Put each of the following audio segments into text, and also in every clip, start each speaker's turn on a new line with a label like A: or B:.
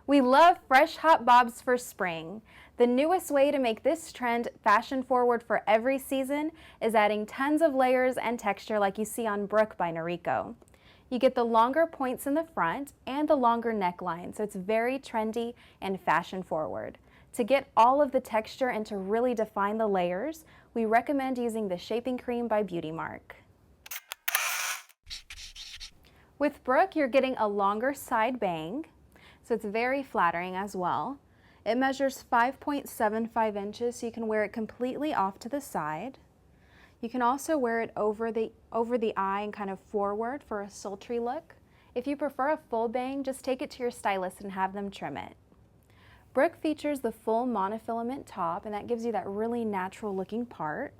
A: We love fresh hot bobs for spring. The newest way to make this trend fashion forward for every season is adding tons of layers and texture like you see on Brooke by Noriko. You get the longer points in the front and the longer neckline, so it's very trendy and fashion forward. To get all of the texture and to really define the layers, we recommend using the Shaping Cream by Beauty Mark. With Brooke, you're getting a longer side bang, so it's very flattering as well. It measures 5.75 inches, so you can wear it completely off to the side. You can also wear it over the eye and kind of forward for a sultry look. If you prefer a full bang, just take it to your stylist and have them trim it. Brooke features the full monofilament top, and that gives you that really natural looking part.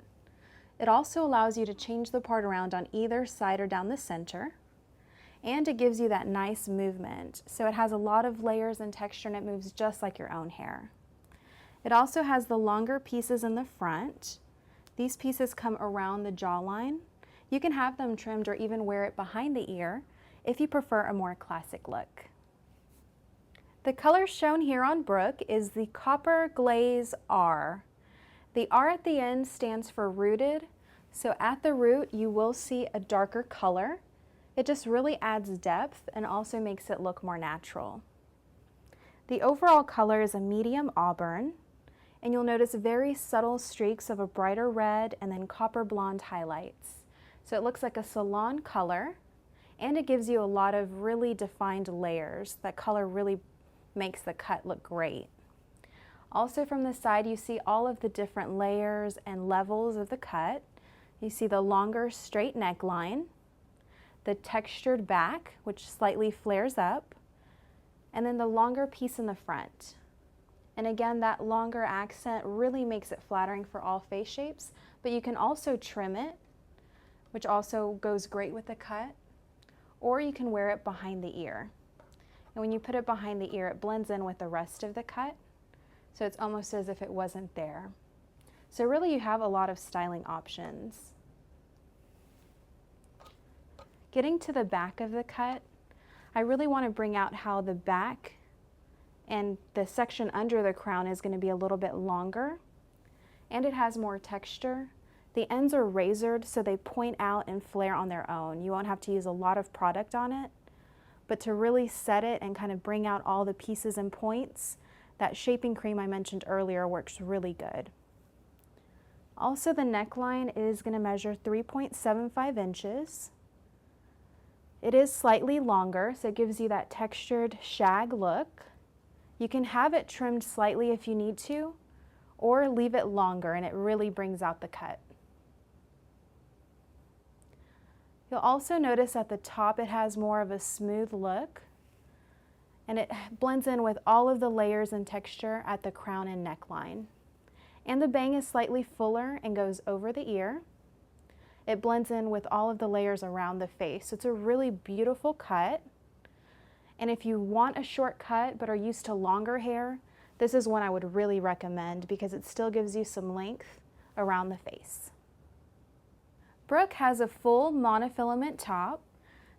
A: It also allows you to change the part around on either side or down the center. And it gives you that nice movement. So it has a lot of layers and texture, and it moves just like your own hair. It also has the longer pieces in the front. These pieces come around the jawline. You can have them trimmed or even wear it behind the ear if you prefer a more classic look. The color shown here on Brooke is the Copper Glaze R. The R at the end stands for rooted, so at the root you will see a darker color. It just really adds depth and also makes it look more natural. The overall color is a medium auburn, and you'll notice very subtle streaks of a brighter red and then copper blonde highlights. So it looks like a salon color, and it gives you a lot of really defined layers. That color really makes the cut look great. Also from the side, you see all of the different layers and levels of the cut. You see the longer straight neckline, the textured back, which slightly flares up, and then the longer piece in the front. And again, that longer accent really makes it flattering for all face shapes, but you can also trim it, which also goes great with the cut, or you can wear it behind the ear. And when you put it behind the ear, it blends in with the rest of the cut, so it's almost as if it wasn't there. So really you have a lot of styling options. Getting to the back of the cut, I really want to bring out how the back and the section under the crown is going to be a little bit longer, and it has more texture. The ends are razored, so they point out and flare on their own. You won't have to use a lot of product on it, but to really set it and kind of bring out all the pieces and points, that shaping cream I mentioned earlier works really good. Also, the neckline is going to measure 3.75 inches. It is slightly longer, so it gives you that textured shag look. You can have it trimmed slightly if you need to, or leave it longer, and it really brings out the cut. You'll also notice at the top it has more of a smooth look, and it blends in with all of the layers and texture at the crown and neckline. And the bang is slightly fuller and goes over the ear. It blends in with all of the layers around the face. So it's a really beautiful cut. And if you want a short cut but are used to longer hair, this is one I would really recommend because it still gives you some length around the face. Brooke has a full monofilament top.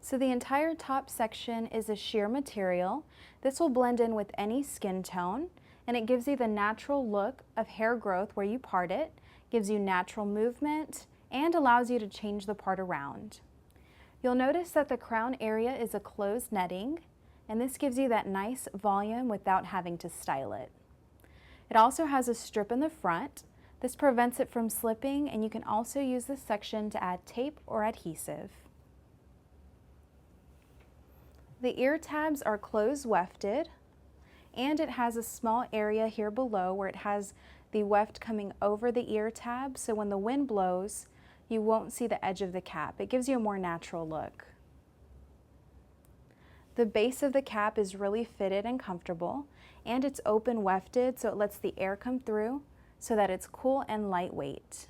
A: So the entire top section is a sheer material. This will blend in with any skin tone, and it gives you the natural look of hair growth where you part it, gives you natural movement, and allows you to change the part around. You'll notice that the crown area is a closed netting, and this gives you that nice volume without having to style it. It also has a strip in the front. This prevents it from slipping, and you can also use this section to add tape or adhesive. The ear tabs are closed wefted, and it has a small area here below where it has the weft coming over the ear tab, so when the wind blows, you won't see the edge of the cap. It gives you a more natural look. The base of the cap is really fitted and comfortable, and it's open wefted, so it lets the air come through so that it's cool and lightweight.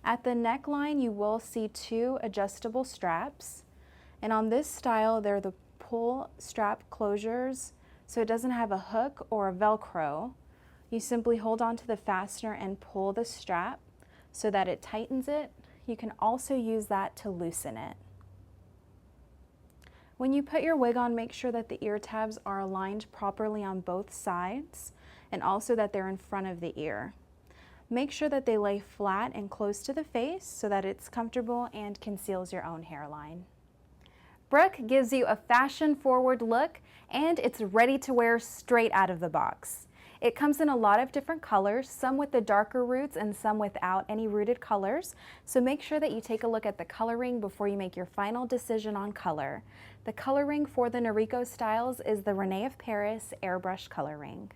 A: At the neckline, you will see two adjustable straps, and on this style, they're the pull strap closures, so it doesn't have a hook or a Velcro. You simply hold on to the fastener and pull the strap so that it tightens it. You can also use that to loosen it. When you put your wig on, make sure that the ear tabs are aligned properly on both sides and also that they're in front of the ear. Make sure that they lay flat and close to the face so that it's comfortable and conceals your own hairline. Brooke gives you a fashion-forward look and it's ready to wear straight out of the box. It comes in a lot of different colors, some with the darker roots and some without any rooted colors. So make sure that you take a look at the coloring before you make your final decision on color. The coloring for the Noriko styles is the Renee of Paris Airbrush coloring.